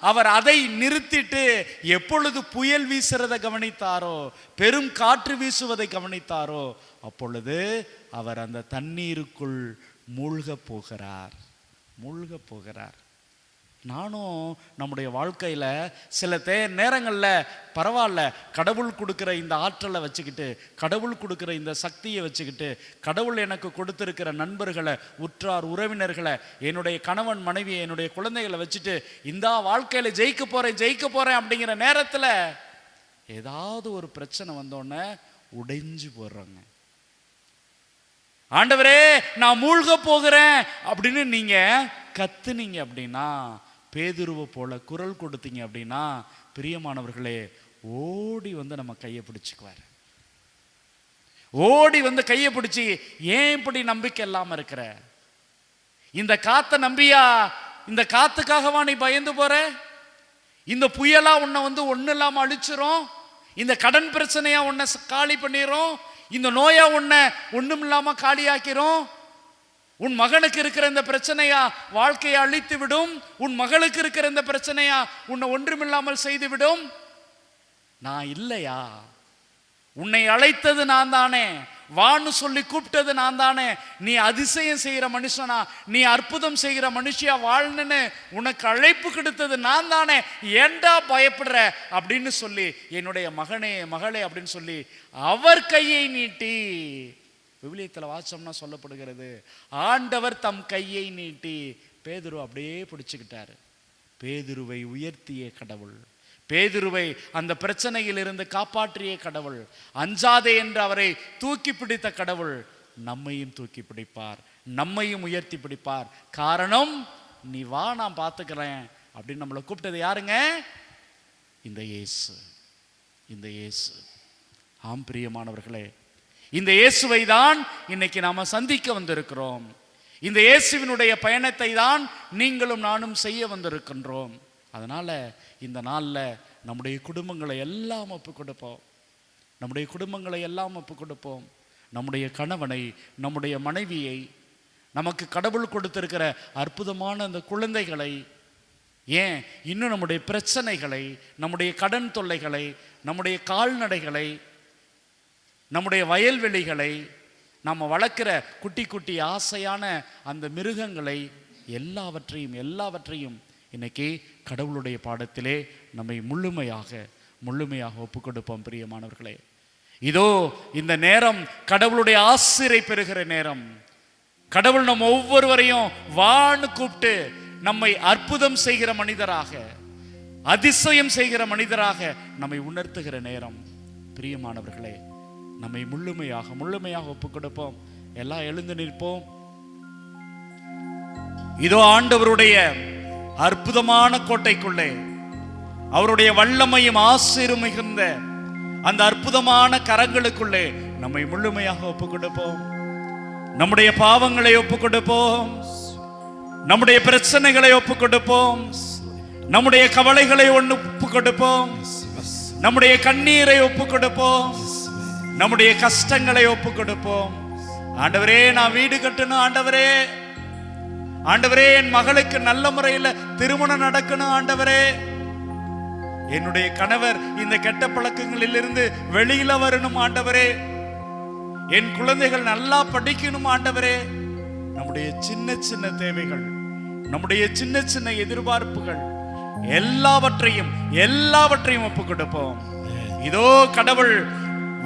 அவர் அதை நிறுத்திட்டு எப்பொழுது புயல் வீசுறதை கவனித்தாரோ, பெரும் காற்று வீசுவதை கவனித்தாரோ, அப்பொழுது அவர் அந்த தண்ணீருக்குள் மூழ்க போகிறார். நானும் நம்முடைய வாழ்க்கையில் சில நேரங்களில் பரவாயில்ல, கடவுள் கொடுக்குற இந்த ஆற்றலை வச்சுக்கிட்டு, கடவுள் கொடுக்குற இந்த சக்தியை வச்சுக்கிட்டு, கடவுள் எனக்கு கொடுத்துருக்கிற நண்பர்களை, உற்றார் உறவினர்களை, என்னுடைய கணவன் மனைவியை, என்னுடைய குழந்தைகளை வச்சுட்டு இந்த வாழ்க்கையில் ஜெயிக்க போகிறேன் அப்படிங்கிற நேரத்தில் ஏதாவது ஒரு பிரச்சனை வந்தோடனே உடைஞ்சு போடுறாங்க. ஆண்டவரே நான் மூழ்க போகிறேன் அப்படின்னு நீங்க கத்துனீங்க அப்படின்னா, பேதுருவை போல குரல் கொடுத்தீங்க அப்படின்னா, பிரியமானவர்களே, ஓடி வந்து நம்ம கையை பிடிச்சுக்குவார். ஓடி வந்து கையை பிடிச்சி, ஏன் இப்படி நம்பிக்கை இல்லாம இருக்கிற? இந்த காத்த நம்பியா? இந்த காத்துக்காகவா நீ பயந்து போற? இந்த புயலா உன்னை வந்து ஒண்ணு இல்லாம அழிச்சிரும்? இந்த கடன் பிரச்சனையா உன்னை காலி பண்ணிரும்? இந்த நோயா உன்னை ஒண்ணும் இல்லாம காலியாக்கிறோம்? உன் மகனுக்கு இருக்கிற இந்த பிரச்சனையா வாழ்க்கையை அழித்து விடும்? உன் மகளுக்கு இருக்கிற இந்த பிரச்சனையா உன்னை ஒன்றுமில்லாமல் செய்து விடும்? நான் இல்லையா? உன்னை அழைத்தது நான் தானே, வான்னு சொல்லி கூப்பிட்டது நான் தானே. நீ அதிசயம் செய்கிற மனுஷனா, நீ அற்புதம் செய்கிற மனுஷியா வாழ்னு உனக்கு அழைப்பு கொடுத்தது நான் தானே, ஏண்டா பயப்படுற அப்படின்னு சொல்லி, என்னுடைய மகனே மகளே அப்படின்னு சொல்லி அவர் கையை நீட்டி, விவிலியத்தில் வாச்சோம்னா சொல்லப்படுகிறது, ஆண்டவர் தம் கையை நீட்டி பேதுரு அப்படியே பிடிச்சுக்கிட்டாரு. பேதுருவை உயர்த்திய கடவுள், பேதுருவை அந்த பிரச்சனையில் இருந்து காப்பாற்றிய கடவுள், அஞ்சாதே என்று அவரை தூக்கி பிடித்த கடவுள் நம்மையும் தூக்கி பிடிப்பார், நம்மையும் உயர்த்தி பிடிப்பார். காரணம், நீ வா நான் பார்த்துக்கிறேன் அப்படின்னு நம்மளை கூப்பிட்டது யாருங்க? இந்த இயேசு, இந்த இயேசு. ஆம் பிரியமானவர்களே, இந்த இயேசுவை தான் இன்னைக்கு நாம சந்திக்க வந்திருக்கிறோம். இந்த இயேசுவினுடைய பயணத்தை தான் நீங்களும் நானும் செய்ய வந்திருக்கின்றோம். அதனால இந்த நாளில் நம்முடைய குடும்பங்களை எல்லாம் ஒப்பு கொடுப்போம், நம்முடைய குடும்பங்களை எல்லாம் ஒப்பு கொடுப்போம். நம்முடைய கணவனை, நம்முடைய மனைவியை, நமக்கு கடவுள் கொடுத்திருக்கிற அற்புதமான அந்த குழந்தைகளை, ஏன் இன்னும் நம்முடைய பிரச்சனைகளை, நம்முடைய கடன் தொல்லைகளை, நம்முடைய கால்நடைகளை, நம்முடைய வயல்வெளிகளை, நம்ம வளர்க்கிற குட்டி குட்டி ஆசையான அந்த மிருகங்களை எல்லாவற்றையும் இன்னைக்கு கடவுளுடைய பாடத்திலே நம்மை முழுமையாக ஒப்பு கொடுப்போம். பிரியமானவர்களே, இதோ இந்த நேரம் கடவுளுடைய ஆசிரை பெறுகிற நேரம். கடவுள் நம்ம ஒவ்வொருவரையும் வான்னு கூப்பிட்டு நம்மை அற்புதம் செய்கிற மனிதராக, அதிசயம் செய்கிற மனிதராக நம்மை உணர்த்துகிற நேரம். பிரியமானவர்களே, நம்மை முழுமையாக ஒப்பு கொடுப்போம். எல்லாம் எழுந்து நிற்போம். இதோ ஆண்டவருடைய அற்புதமான கோட்டைக்குள்ளே, அவருடைய வல்லமையும் ஆசீரும் மிகுந்த அந்த அற்புதமான கரங்களுக்குள்ளே நம்மை முழுமையாக ஒப்பு கொடுப்போம். நம்முடைய பாவங்களை ஒப்பு கொடுப்போம், நம்முடைய பிரச்சனைகளை ஒப்பு கொடுப்போம், நம்முடைய கவலைகளை ஒப்பு கொடுப்போம், நம்முடைய கண்ணீரை ஒப்பு கொடுப்போம், நம்முடைய கஷ்டங்களை ஒப்பு கொடுப்போம். ஆண்டவரே, நான் வீடு கட்டணும், ஆண்டவரே, ஆண்டவரே என் மகளுக்கு நல்ல முறையில் திருமணம் நடக்கணும், ஆண்டவரே என்னுடைய கணவர் இந்த கெட்ட பழக்கங்களில் இருந்து வெளியில வரணும், ஆண்டவரே என் குழந்தைகள் நல்லா படிக்கணும், ஆண்டவரே. நம்முடைய சின்ன சின்ன தேவைகள், நம்முடைய சின்ன சின்ன எதிர்பார்ப்புகள் எல்லாவற்றையும் ஒப்பு கொடுப்போம். இதோ கடவுள்,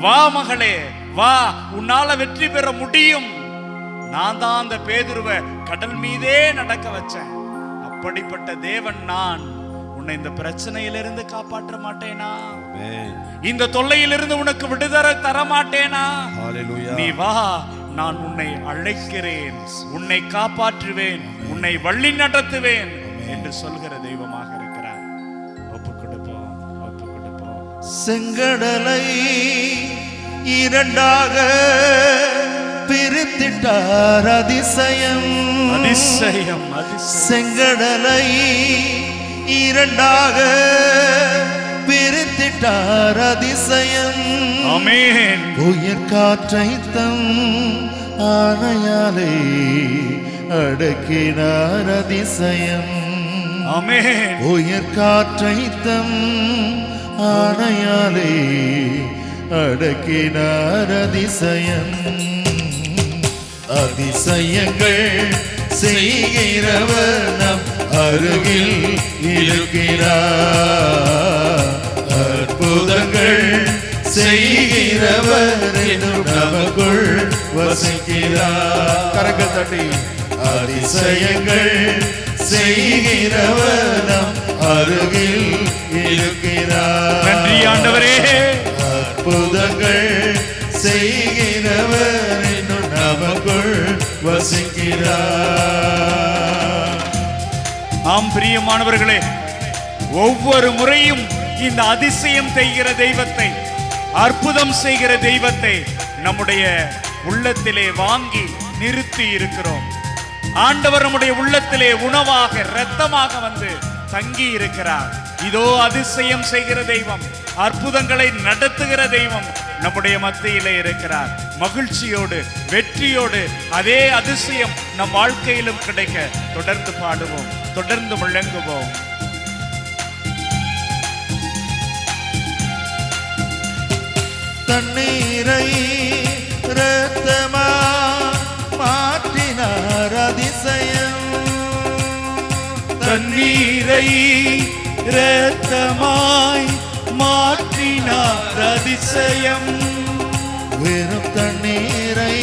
வா மகளே வா, உன்னால வெற்றி பெற முடியும். நான் தான் அந்த பேதுருவை கடல் மீதே நடக்க வச்சேன். அப்படிப்பட்ட தேவன் நான். உன்னை இந்த பிரச்சனையிலிருந்து காப்பாற்ற மாட்டேனா? இந்த தொல்லையிலிருந்து உனக்கு விடுதலை தர மாட்டேனா? நீ வா, நான் உன்னை அழைக்கிறேன், உன்னை காப்பாற்றுவேன், உன்னை வழி நடத்துவேன் என்று சொல்கிற தெய்வமாக இருக்கிறார். ஒப்பு கொடுப்போம். செங்கடலை இரண்டாக பிரித்திட்டார், அதிசயம். செங்கடலை இரண்டாக பிரித்திட்டார், அதிசயம். ஆமென். உயிர் காற்றை தம் ஆணையாலே அடக்கினார் அதிசயம். ஆமென். உயர் காற்றை தம் ஆணையாலே அடக்கினார் அதிசயம். அதிசயங்கள் செய்கிறவர் நம் அருகில் இருக்கிறார். அற்புதங்கள் செய்கிறவர் என்றும் நமக்குள் வசிக்கிறார். கரங்கள் தட்டி. அதிசயங்கள் செய்கிறவர் நம் அருகில் இருக்கிறார். நன்றி ஆண்டவரே. அற்புதங்கள் செய்கிறவர் என்றும் நமக்குள் வசிக்கிறார். ஆம் பிரியமானவர்களே, ஒவ்வொரு முறையும் இந்த அதிசயம் செய்கிற தெய்வத்தை, அற்புதம் செய்கிற தெய்வத்தை நம்முடைய உள்ளத்திலே வாங்கி நிறுத்தி இருக்கிறோம். ஆண்டவர் நம்முடைய உள்ளத்திலே உணவாக இரத்தமாக வந்து தங்கி இருக்கிறார். இதோ அதிசயம் செய்கிற தெய்வம், அற்புதங்களை நடத்துகிற தெய்வம் நம்முடைய மத்தியிலே இருக்கிறார். மகிழ்ச்சியோடு வெற்றியோடு அதே அதிசயம் நம் வாழ்க்கையிலும் கிடைக்க தொடர்ந்து பாடுவோம், தொடர்ந்து முழங்குவோம். தண்ணீரை இரத்தமா மாற்றினார் அதிசயம். தண்ணீரை இரத்தமாய் மாற்றினார் அதிசயம். வெறும் தண்ணீரை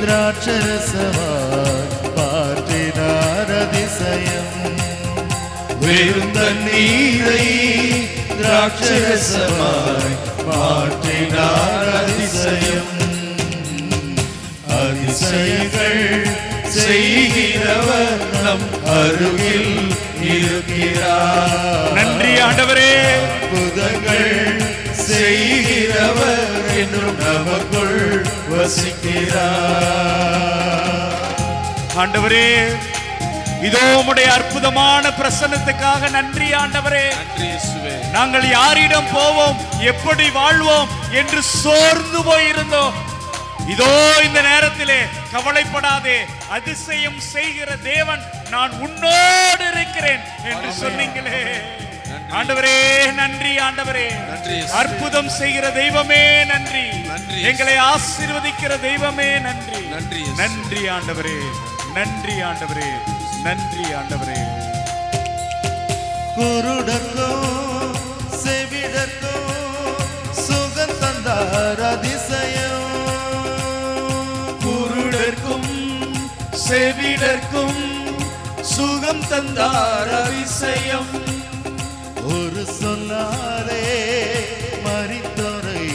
திராட்சரசமாய் மாற்றினார் அதிசயம். வெறும் தண்ணீரை திராட்சரசமாய் மாற்றினார் அதிசயம். அதிசயங்கள் செய்கிறவர் நம் அருகில் இருக்கிறார். நன்றி ஆண்டவரே. அற்புதங்கள் செய்கிறவர் என்றும் நமக்குள் வசிக்கிறார். ஆண்டவரே, இதோ உம்முடைய அற்புதமான பிரசன்னத்துக்காக நன்றி ஆண்டவரே. நாங்கள் யாரிடம் போவோம், எப்படி வாழ்வோம் என்று சோர்ந்து போயிருந்தோம். இதோ இந்த நேரத்திலே கவலைப்படாதே, அதிசயம் செய்கிற தேவன் நான் உன்னோடு இருக்கிறேன் என்று சொன்னீங்களே. ஆண்டவரே நன்றி. ஆண்டவரே, அற்புதம் செய்கிற தெய்வமே நன்றி. எங்களை ஆசீர்வதிக்கிற தெய்வமே நன்றி. நன்றி ஆண்டவரே, நன்றி ஆண்டவரே, நன்றி ஆண்டவரே. குருடர்க்கும் செவிடர்க்கும் சுகம் தந்தார் அதிசயம். குருடர்க்கும் செவிடர்க்கும் சுகம் தந்தார் அதிசயம். ஒரு சொல்லாலே மரித்தோரை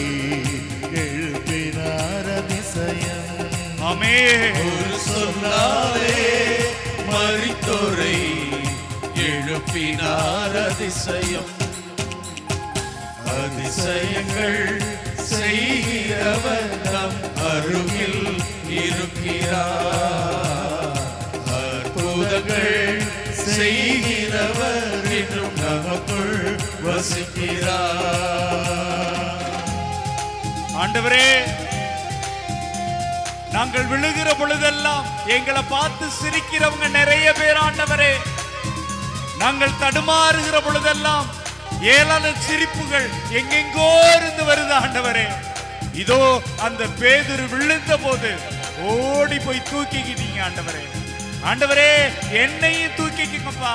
எழுப்பினார் அதிசயம். ஆமென். ஒரு சொல்லாலே மரித்தோரை எழுப்பினார் அதிசயம். அதிசயங்கள் செய்கிறவர் நம் அருகில் இருக்கிறார். அற்புதங்கள் செய்கிறவர் என்றும் நமக்குள் வசிக்கிறார். ஆண்டவரே, நாங்கள் விழுகிற பொழுதெல்லாம் எங்களை பார்த்து சிரிக்கிறவங்க நிறைய பேர் ஆண்டவரே. நாங்கள் தடுமாறுகிற பொழுதெல்லாம் ஏளன சிரிப்புகள் எங்கெங்கோ இருந்து வருது ஆண்டவரே. இதோ அந்த பேதுரு விழுந்த போது ஓடி போய் தூக்கிக்கிட்டீங்க ஆண்டவரே. ஆண்டவரே, என்னையும் தூக்கிக்கங்கப்பா.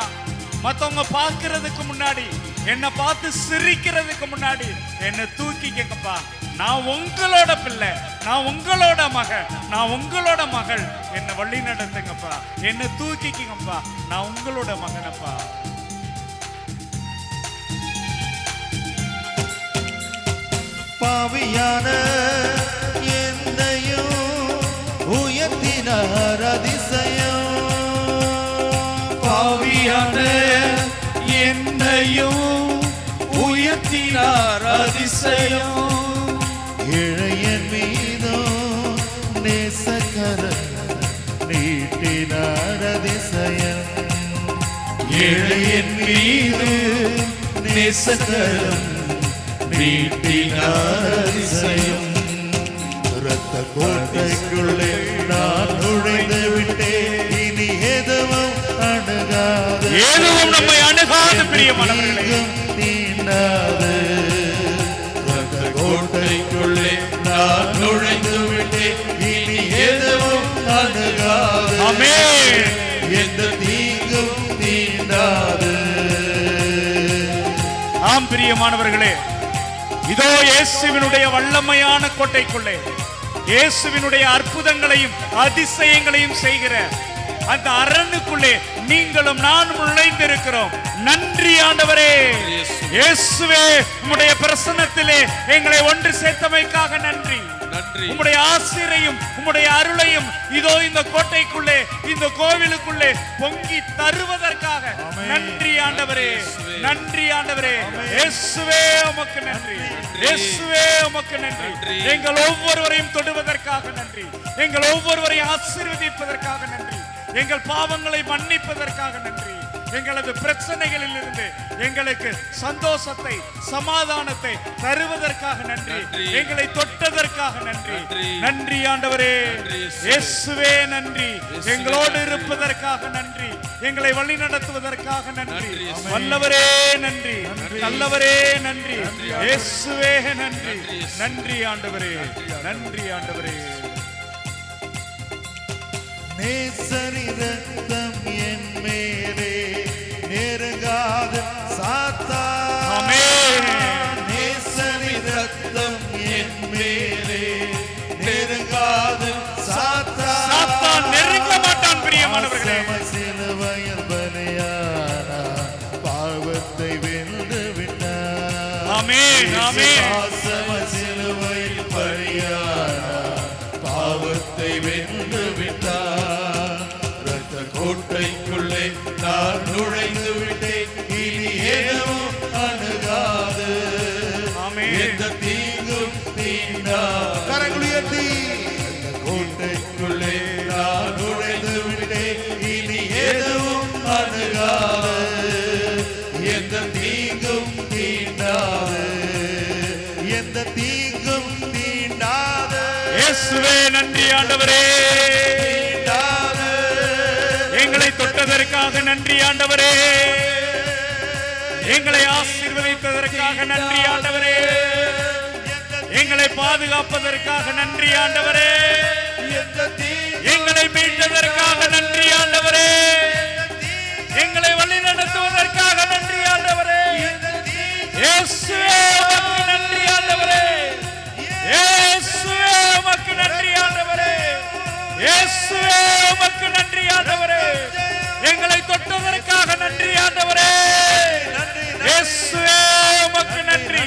மத்தவங்க பார்க்கிறதுக்கு முன்னாடி, என்னை பார்த்து சிரிக்கிறதுக்கு முன்னாடி என்னை தூக்கிக்கங்கப்பா. நான் உங்களோட பிள்ளை, நான் உங்களோட மகன், நான் உங்களோட மகள். என்னை வழி நடத்துங்கப்பா, என்னை தூக்கிக்கங்கப்பா. நான் உங்களோட மகனப்பா. பாவியான என்னையும் உயர்த்தினார் அதிசயம். பாவியான என்னையும் உயர்த்தினார் அதிசயம். இளையன் மீதும் நேசக்கரம் நீட்டினார் அதிசயம். இளையன் மீது நேசக்கரம் நீட்டினார் அதிசயம். இரத்த கோட்டைக்குள்ளே நான் நுழைந்து விட்டேன், அணுகாது, எதுவும் நம்மை அணுகாது பிரியமானவர்களே. தீண்டாது. ரத்த கோட்டைக்குள்ளே நான் நுழைந்து விட்டேன், இனி எதுவும் அணுகாது. ஆமென். எந்த தீங்கும் தீண்டாது. ஆம் பிரியமானவர்களே, இதோ இயேசுவினுடைய வல்லமையான கோட்டைக்குள்ளே இயேசுவினுடைய அற்புதங்களையும் அதிசயங்களையும் செய்கிற அந்த அரணுக்குள்ளே நீங்களும் நானும் நுழைந்திருக்கிறோம். நன்றி ஆண்டவரே. இயேசுவே, உம்முடைய பிரசன்னத்திலே எங்களை ஒன்று சேர்த்தமைக்காக நன்றி. உம்முடைய ஆசீரையும் உம்முடைய அருளையும் இதோ இந்த கோட்டைக்குள்ளே இந்த கோவிலுக்குள்ளே பொங்கி தருவதற்காக நன்றி ஆண்டவரே. நன்றி ஆண்டவரே. இயேசுவே உமக்கு நன்றி. இயேசுவே உமக்கு நன்றி. எங்கள் ஒவ்வொருவரையும் தொடுவதற்காக நன்றி. எங்கள் ஒவ்வொருவரையும் ஆசீர்வதிப்பதற்காக நன்றி. எங்கள் பாவங்களை மன்னிப்பதற்காக நன்றி. எங்களது பிரச்சனைகளில் இருந்து எங்களுக்கு சந்தோஷத்தை சமாதானத்தை தருவதற்காக நன்றி. எங்களை தொட்டதற்காக நன்றி. நன்றி ஆண்டவரே. இயேசுவே நன்றி. எங்களோடு இருப்பதற்காக நன்றி. எங்களை வழி நடத்துவதற்காக நன்றி. வல்லவரே நன்றி. நல்லவரே நன்றி. இயேசுவே நன்றி. நன்றி ஆண்டவரே. நன்றி ஆண்டவரே. நேசரி ரத்தம் என் மேலே நெருங்காத சாத்தான். ஆமென். நேசரி ரத்தம் என் மேலே நெருங்காத சாத்தான். சாத்தான் நெருங்க மாட்டான் பிரியமானவர்களே. சிலுவையில் பலியானார், பாவத்தை வென்று விட்டார். ஆமென். ஆமென். சிலுவையில் பலியானார், பாவத்தை வென்று விட்டார். ரத்த கோட்டைக்குள்ளே நான் நுழைந்து விட்டேன், இனி எதுவும் அணுகாது. ஆமென். எந்த தீங்கும் தீண்டாது. கரங்களை உயர்த்தி, ரத்த கோட்டைக்குள்ளே நான் நுழைந்து விட்டேன், இனி எதுவும் அணுகாது. எந்த தீங்கும் தீண்டாது. எந்த தீங்கும் தீண்டாது. இயேசுவே நன்றி ஆண்டவரே. எங்களை தொட்டதற்காக நன்றி ஆண்டவரே. எங்களை ஆசீர்வதித்ததற்காக நன்றி ஆண்டவரே. எங்களை பாதுகாப்பதற்காக நன்றி ஆண்டவரே. எங்களை மீட்டதற்காக நன்றி ஆண்டவரே. எங்களை வழி நடத்துவதற்காக நன்றி ஆண்டவரே. இயேசுவே உமக்கு நன்றி ஆண்டவரே. இயேசுவே உமக்கு நன்றி ஆண்டவரே. இயேசுவே உமக்கு நன்றி ஆண்டவரே. எங்களை தொட்டதற்காக நன்றி ஆண்டவரே. இயேசுவே உமக்கு நன்றி.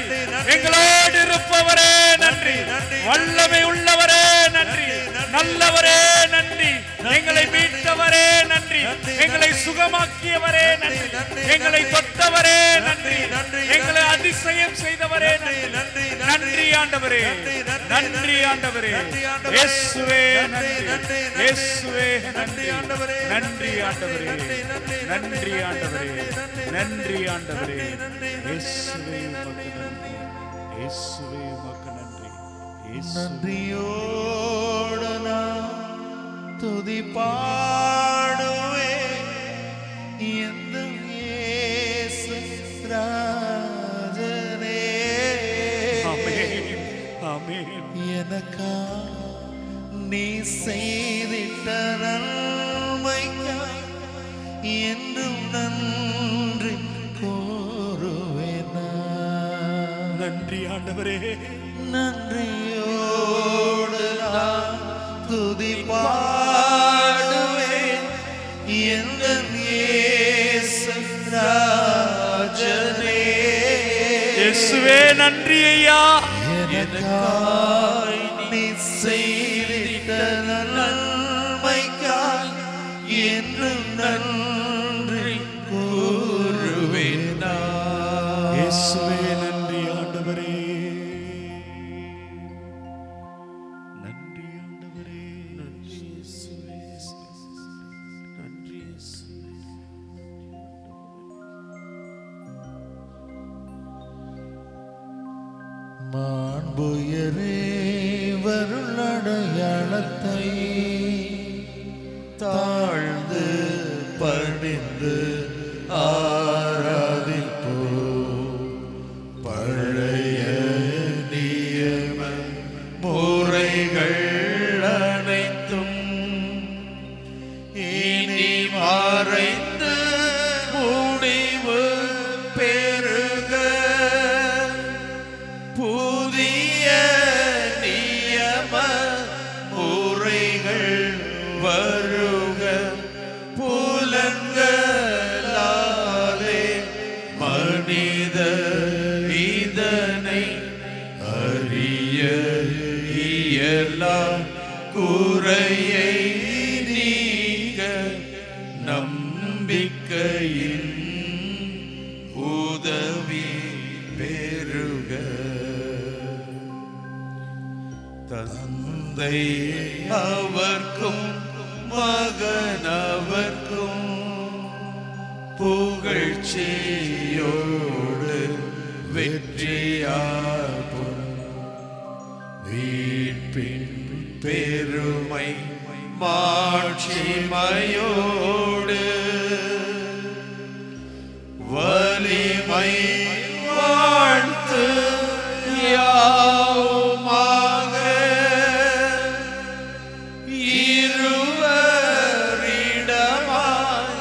எங்களோடு இருப்பவரே நன்றி. வல்லமை உள்ளவரே நன்றி. நல்லவரே நன்றி. எங்களை மீட்டவரே நன்றி. எங்களை சுகமாக்கியவரே நன்றி. எங்களை தொட்டவரே நன்றி. எங்களை அதிசயம் செய்தவரே நன்றி. நன்றி ஆண்டவரே. நன்றி ஆண்டவரே. இயேசுவே நன்றி. இயேசுவே நன்றி. நன்றி ஆண்டவரே. நன்றி ஆண்டவரே. நன்றி ஆண்டவரே. இயேசுவே உமக்கு நன்றி. இயேசுவே உமக்கு நன்றி. நன்றியோடு நான் துதி பாடுவேன், எந்த இயேசு ராஜனே. ஆமென். ஆமென். எனக்கா நீ செய்திட்ட நன்மைக்காய் என்றும் நன்றி கூறுவேன் நான். நன்றி ஆண்டவரே. நன்றியோடு நான் துதி பாடுவேன், எந்த இயேசு ராஜனே. இயேசுவே நன்றி ஐயா. எனக்காய் நீ செய்திட்ட நன்மைக்காய் என்றும் நன்றி கூறுவேன் நான். இயேசுவே நன்றி ஆண்டவரே. நன்றி ஆண்டவரே. நன்றி இயேசுவே. நன்றி இயேசுவே. மாண்புயரே வருளடையாளத்தை தாழ்ந்து பணி பணிந்து ஆராதிப்போ. பழைய நியம முறைகள் அனைத்தும் இனி மறைந்து முடிவு பெறுக. புதிய நியம முறைகள் வருக. புலன்களாலே மனித இதனை அறிய இயலா. குறையை நீங்க நம்பிக்கையின் உதவி பெறுக. தந்தை அவர்க்கும் மகனவர்க்கும் புகழ்ச்சியோடு வெற்றியாகும். மீட்பின் பெருமை மாட்சிமையோடு வலிமை வாழ்த்து யாவுமாக. இருவரிடமாய்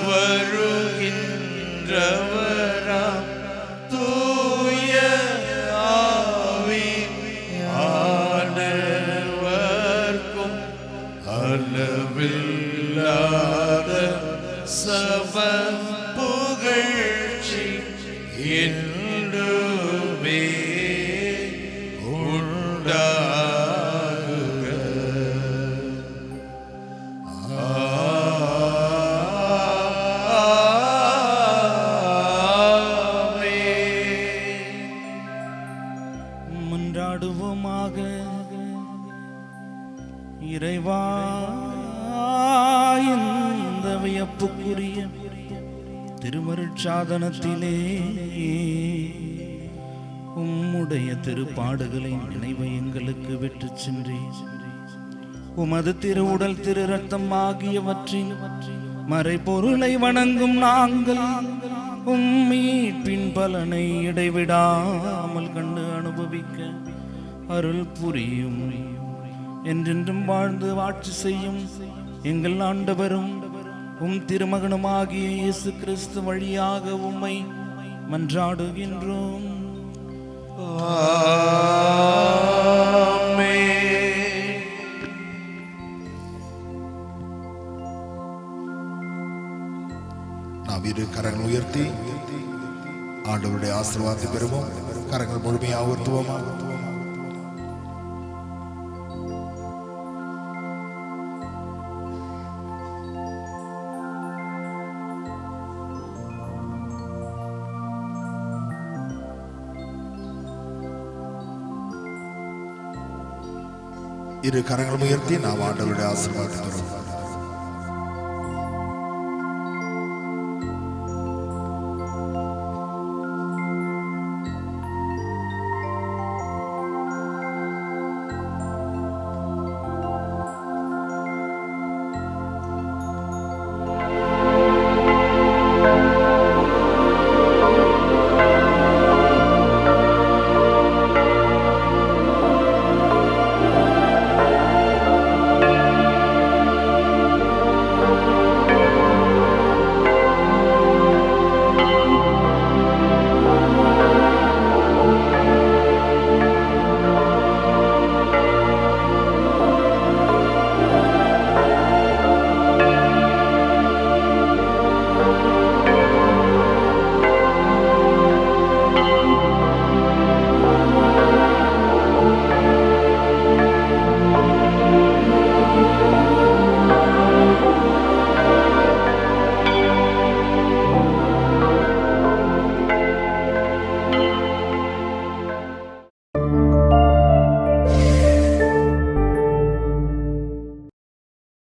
வருகின்றவராம் தூய ஆவியானவர்க்கும் அளவில்லாத சம புகழ்ச்சி என்றுமே உண்டாகுக. மன்றாடுவோமாக. இறைவா, இந்த வியப்புக்குரிய திருமருட்சாதனத்திலே உம்முடைய திருப்பாடுகளின் நினைவை எங்களுக்கு விட்டுச் சென்றீர். உமது திரு உடல் திரு ரத்தம் ஆகியவற்றின் மறைபொருளை வணங்கும் நாங்கள் மீட்பின் பலனை இடைவிடாமல் கண்டு அனுபவிக்க அருள் புரியும். என்றென்றும் வாழ்ந்து ஆட்சி செய்யும் எங்கள் ஆண்டவரும் திருமகனுமாகிய இயேசு கிறிஸ்து வழியாக உம்மை மன்றாடுகின்றோம். நாம் இரு கரங்கள் உயர்த்தி ஆண்டவருடைய ஆசீர்வாதத்தை பெறுவோம். கரங்கள் முழுமையாக உயர்த்துவோமா? இரு கரங்கள் உயர்த்தி நாம் ஆண்டவருடைய ஆசீர்வாதத்தை பெறுவோம்.